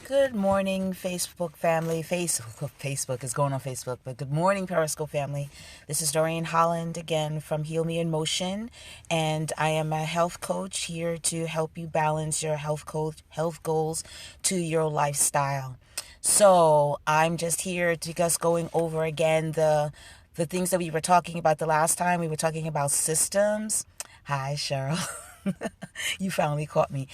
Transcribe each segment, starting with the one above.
Good morning, Facebook family. Facebook is going on Facebook, but good morning, Periscope family. This is Doreen Holland again from Heal Me in Motion, and I am a health coach here to help you balance your health goals to your lifestyle. So I'm just here to just going over again the things that we were talking about the last time. We were talking about systems. Hi, Cheryl. You finally caught me.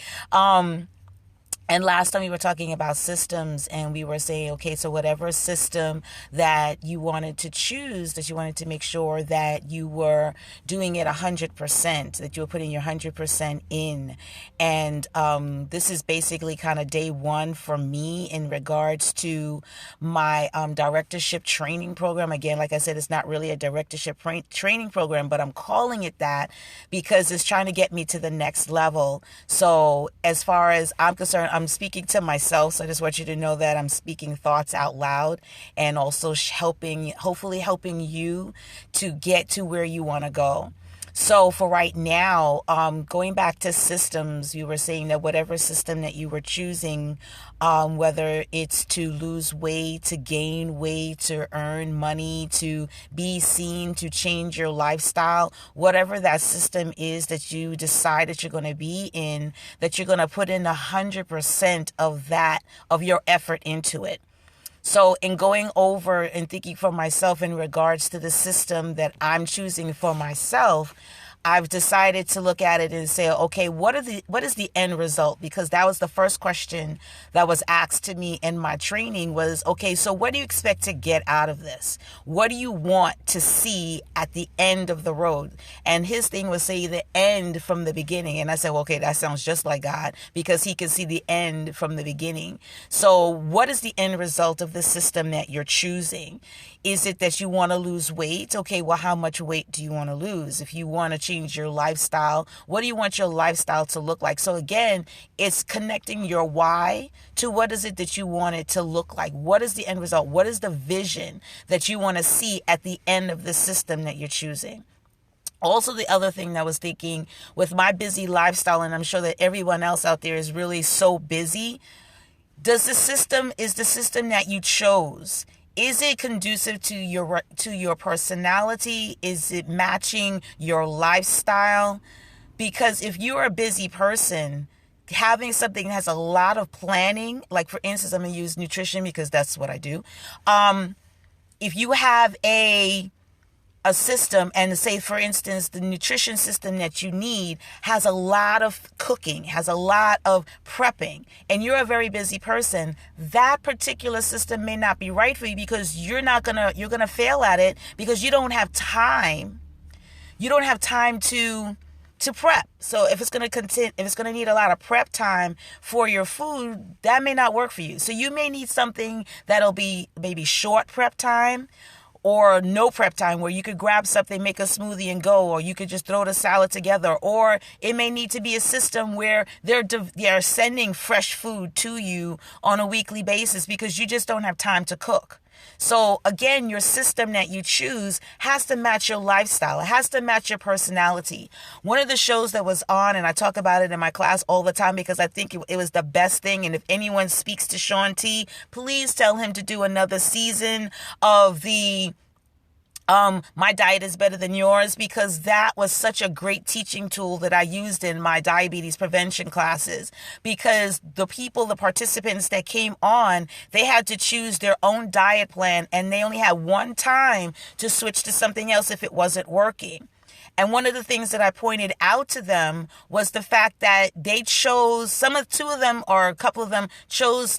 And last time we were talking about systems, and we were saying, okay, so whatever system that you wanted to choose, that you wanted to make sure that you were doing it 100%, that you were putting your 100% in. And this is basically kind of day one for me in regards to my directorship training program. Again, like I said, it's not really a directorship training program, but I'm calling it that because it's trying to get me to the next level. So as far as I'm concerned, I'm speaking to myself, so I just want you to know that I'm speaking thoughts out loud and also hopefully helping you to get to where you want to go. So for right now, going back to systems, you were saying that whatever system that you were choosing, whether it's to lose weight, to gain weight, to earn money, to be seen, to change your lifestyle, whatever that system is that you decide that you're going to be in, that you're going to put in 100% of your effort into it. So in going over and thinking for myself in regards to the system that I'm choosing for myself, I've decided to look at it and say, okay, what is the end result? Because that was the first question that was asked to me in my training was, okay, so what do you expect to get out of this? What do you want to see at the end of the road? And his thing was say the end from the beginning. And I said, well, okay, that sounds just like God because he can see the end from the beginning. So what is the end result of the system that you're choosing? Is it that you want to lose weight? Okay, well, how much weight do you want to lose? If you want to change your lifestyle, what do you want your lifestyle to look like? So again, it's connecting your why to what is it that you want it to look like? What is the end result? What is the vision that you want to see at the end of the system that you're choosing? Also, the other thing that I was thinking with my busy lifestyle, and I'm sure that everyone else out there is really so busy, is the system that you chose, is it conducive to your personality? Is it matching your lifestyle? Because if you're a busy person, having something that has a lot of planning, like for instance, I'm going to use nutrition because that's what I do. If you have a system, and say, for instance, the nutrition system that you need has a lot of cooking, has a lot of prepping, and you're a very busy person, that particular system may not be right for you because you're gonna fail at it because you don't have time. You don't have time to prep. So if it's going to need a lot of prep time for your food, that may not work for you. So you may need something that'll be maybe short prep time, or no prep time where you could grab something, make a smoothie and go, or you could just throw the salad together. Or it may need to be a system where they're sending fresh food to you on a weekly basis because you just don't have time to cook. So again, your system that you choose has to match your lifestyle. It has to match your personality. One of the shows that was on, and I talk about it in my class all the time because I think it was the best thing. And if anyone speaks to Shaun T, please tell him to do another season of the My Diet is Better Than Yours, because that was such a great teaching tool that I used in my diabetes prevention classes, because the participants that came on, they had to choose their own diet plan and they only had one time to switch to something else if it wasn't working. And one of the things that I pointed out to them was the fact that they chose, two of them or a couple of them chose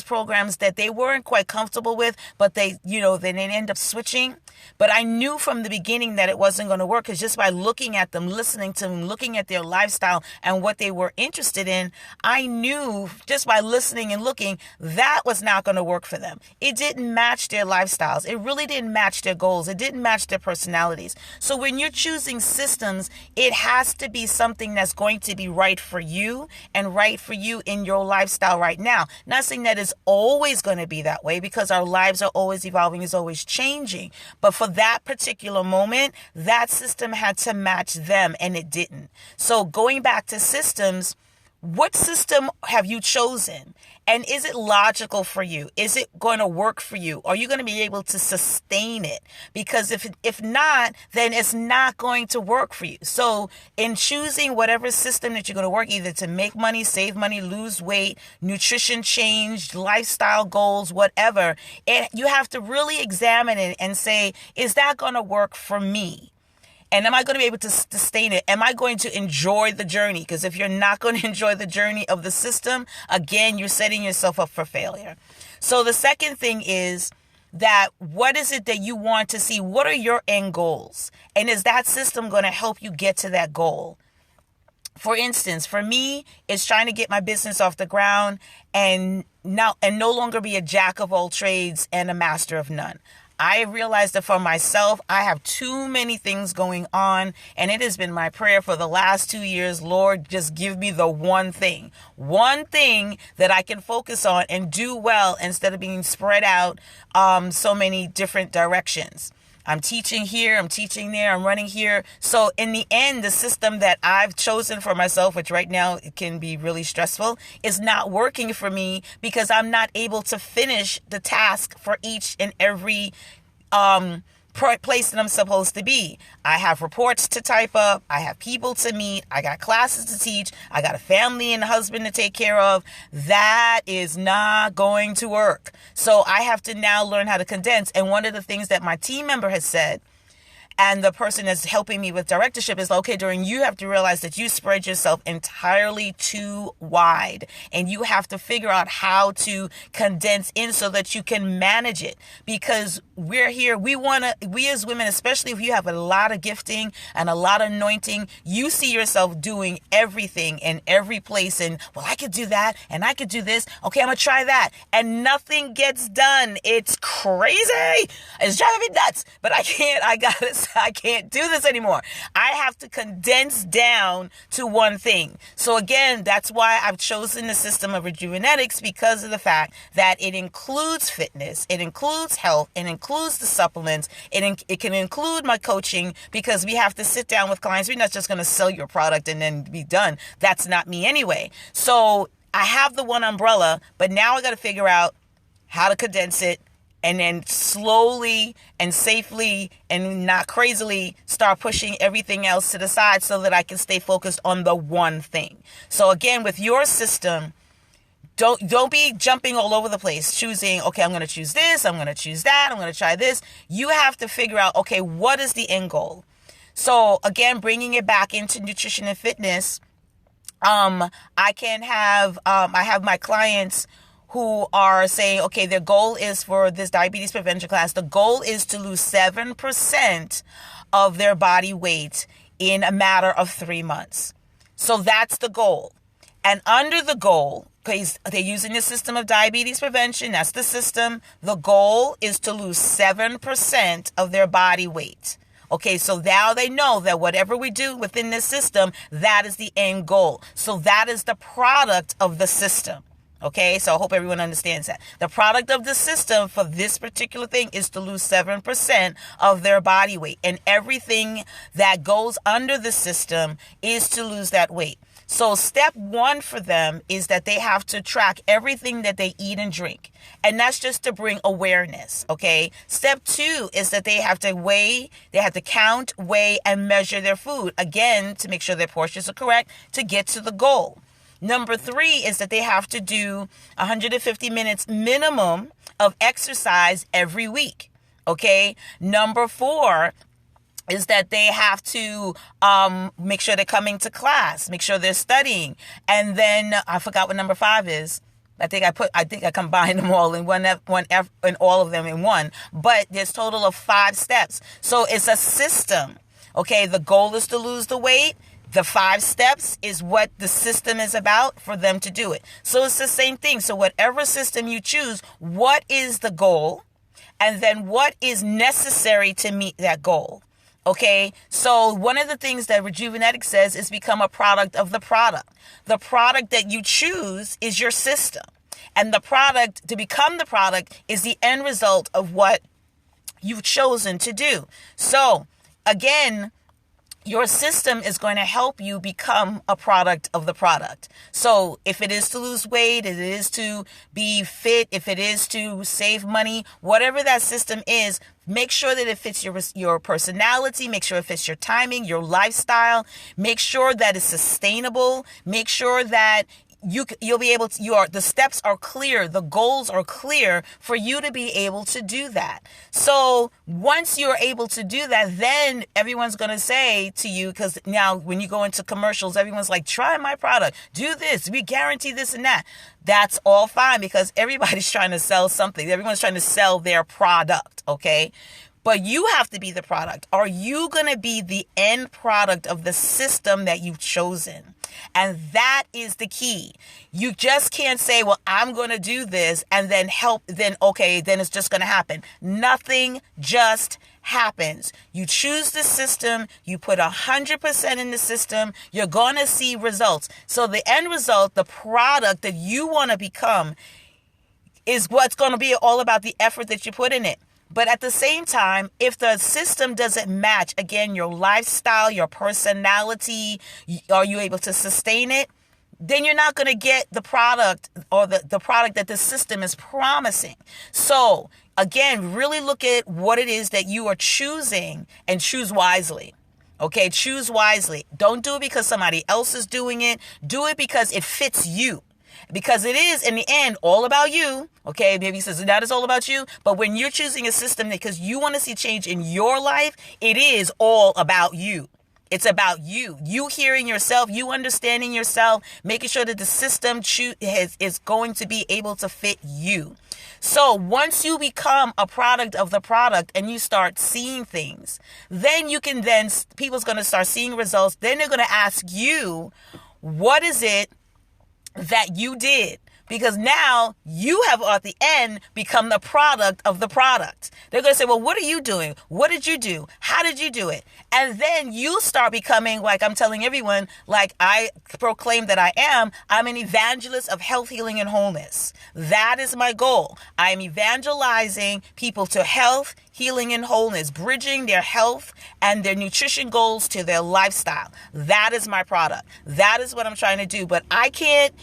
programs that they weren't quite comfortable with, but they didn't end up switching. But I knew from the beginning that it wasn't going to work, because just by looking at them, listening to them, looking at their lifestyle and what they were interested in, I knew just by listening and looking that was not going to work for them. It didn't match their lifestyles. It really didn't match their goals. It didn't match their personalities. So when you're choosing systems, it has to be something that's going to be right for you and right for you in your lifestyle right now. Not saying that it's always going to be that way, because our lives are always evolving, is always changing. But for that particular moment, that system had to match them, and it didn't. So going back to systems, what system have you chosen? And is it logical for you? Is it going to work for you? Are you going to be able to sustain it? Because if not, then it's not going to work for you. So in choosing whatever system that you're going to work, either to make money, save money, lose weight, nutrition change, lifestyle goals, whatever, you have to really examine it and say, is that going to work for me? And am I going to be able to sustain it? Am I going to enjoy the journey? Because if you're not going to enjoy the journey of the system, again, you're setting yourself up for failure. So the second thing is that what is it that you want to see? What are your end goals? And is that system going to help you get to that goal? For instance, for me, it's trying to get my business off the ground and no longer be a jack of all trades and a master of none. I realized that for myself, I have too many things going on, and it has been my prayer for the last 2 years, Lord, just give me the one thing that I can focus on and do well instead of being spread out so many different directions. I'm teaching here, I'm teaching there, I'm running here. So in the end, the system that I've chosen for myself, which right now it can be really stressful, is not working for me because I'm not able to finish the task for each and every place that I'm supposed to be. I have reports to type up. I have people to meet. I got classes to teach. I got a family and a husband to take care of. That is not going to work. So I have to now learn how to condense. And one of the things that my team member has said, and the person that's helping me with directorship is, okay, Doreen, you have to realize that you spread yourself entirely too wide, and you have to figure out how to condense in so that you can manage it. Because we're here, we as women, especially if you have a lot of gifting and a lot of anointing, you see yourself doing everything in every place. And, well, I could do that and I could do this. Okay, I'm going to try that. And nothing gets done. It's crazy. It's driving me nuts, but I can't do this anymore. I have to condense down to one thing. So again, that's why I've chosen the system of Rejuvenetics, because of the fact that it includes fitness, it includes health, it includes the supplements, it can include my coaching, because we have to sit down with clients. We're not just going to sell your product and then be done. That's not me anyway. So I have the one umbrella, but now I got to figure out how to condense it, and then slowly and safely and not crazily start pushing everything else to the side so that I can stay focused on the one thing. So again, with your system, don't be jumping all over the place, choosing, okay, I'm going to choose this, I'm going to choose that, I'm going to try this. You have to figure out, okay, what is the end goal? So again, bringing it back into nutrition and fitness, I have my clients who are saying, okay, their goal is for this diabetes prevention class, the goal is to lose 7% of their body weight in a matter of 3 months. So that's the goal. And under the goal, because they're using the system of diabetes prevention, that's the system, the goal is to lose 7% of their body weight. Okay, so now they know that whatever we do within this system, that is the end goal. So that is the product of the system. Okay, so I hope everyone understands that. The product of the system for this particular thing is to lose 7% of their body weight. And everything that goes under the system is to lose that weight. So step one for them is that they have to track everything that they eat and drink. And that's just to bring awareness, okay? Step two is that they have to count, weigh, and measure their food. Again, to make sure their portions are correct to get to the goal. Number three is that they have to do 150 minutes minimum of exercise every week, okay? Number four is that they have to make sure they're coming to class, make sure they're studying. And then I forgot what number five is. I think I combined them all in in all of them in one. But there's a total of 5 steps. So it's a system, okay? The goal is to lose the weight. The 5 steps is what the system is about for them to do it. So it's the same thing. So whatever system you choose, what is the goal? And then what is necessary to meet that goal? Okay, so one of the things that Rejuvenetics says is become a product of the product. The product that you choose is your system. And the product, to become the product, is the end result of what you've chosen to do. So, again, your system is going to help you become a product of the product. So if it is to lose weight, if it is to be fit, if it is to save money, whatever that system is, make sure that it fits your personality. Make sure it fits your timing, your lifestyle. Make sure that it's sustainable. Make sure that you'll be able to, the steps are clear, the goals are clear for you to be able to do that. So once you're able to do that, then everyone's going to say to you, because now when you go into commercials, everyone's like, try my product, do this, we guarantee this and that. That's all fine, because everybody's trying to sell something. Everyone's trying to sell their product, okay? But you have to be the product. Are you going to be the end product of the system that you've chosen? And that is the key. You just can't say, well, I'm going to do this and then then it's just going to happen. Nothing just happens. You choose the system, you put 100% in the system, you're going to see results. So the end result, the product that you want to become, is what's going to be all about the effort that you put in it. But at the same time, if the system doesn't match, again, your lifestyle, your personality, are you able to sustain it? Then you're not going to get the product or the product that the system is promising. So again, really look at what it is that you are choosing and choose wisely. Okay, choose wisely. Don't do it because somebody else is doing it. Do it because it fits you. Because it is, in the end, all about you. Okay, maybe he says that is all about you. But when you're choosing a system because you want to see change in your life, it is all about you. It's about you. You hearing yourself, you understanding yourself, making sure that the system is going to be able to fit you. So once you become a product of the product and you start seeing things, then people's going to start seeing results. Then they're going to ask you, what is it that you did? Because now you have at the end become the product of the product. They're going to say, well, what are you doing? What did you do? How did you do it? And then you start becoming, like I'm telling everyone, like I proclaim that I'm an evangelist of health, healing, and wholeness. That is my goal. I am evangelizing people to health, healing, and wholeness, bridging their health and their nutrition goals to their lifestyle. That is my product. That is what I'm trying to do. But I can't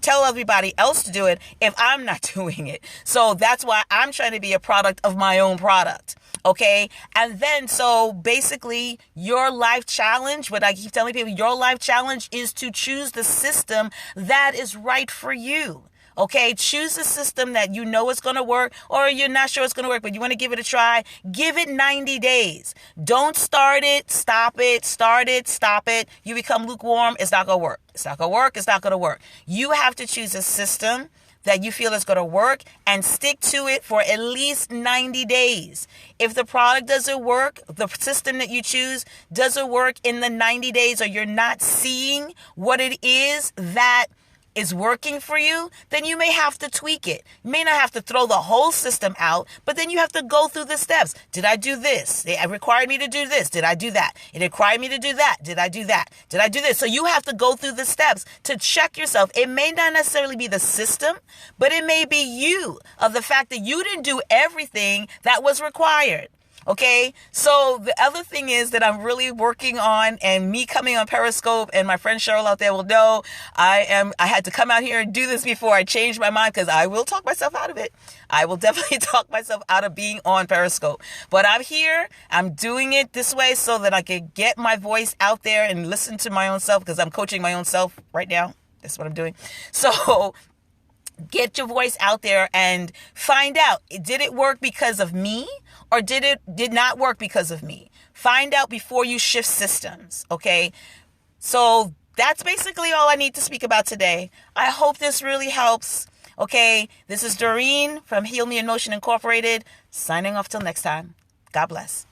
tell everybody else to do it if I'm not doing it. So that's why I'm trying to be a product of my own product. Okay. And then, so basically your life challenge, what I keep telling people, your life challenge is to choose the system that is right for you. Okay, choose a system that you know is going to work, or you're not sure it's going to work, but you want to give it a try. Give it 90 days. Don't start it, stop it, start it, stop it. You become lukewarm, it's not going to work. It's not going to work, it's not going to work. You have to choose a system that you feel is going to work and stick to it for at least 90 days. If the product doesn't work, the system that you choose doesn't work in the 90 days, or you're not seeing what it is that is working for you, then you may have to tweak it. You may not have to throw the whole system out, but then you have to go through the steps. Did I do this? It required me to do this. Did I do that? It required me to do that. Did I do that? Did I do this? So you have to go through the steps to check yourself. It may not necessarily be the system, but it may be you, of the fact that you didn't do everything that was required. Okay, so the other thing is that I'm really working on, and me coming on Periscope, and my friend Cheryl out there will know, I had to come out here and do this before I changed my mind, because I will talk myself out of it. I will definitely talk myself out of being on Periscope. But I'm here, I'm doing it this way so that I can get my voice out there and listen to my own self, because I'm coaching my own self right now. That's what I'm doing. So get your voice out there and find out, did it work because of me, or did not work because of me? Find out before you shift systems, okay? So that's basically all I need to speak about today. I hope this really helps. Okay, this is Doreen from Heal Me in Motion Incorporated, signing off till next time. God bless.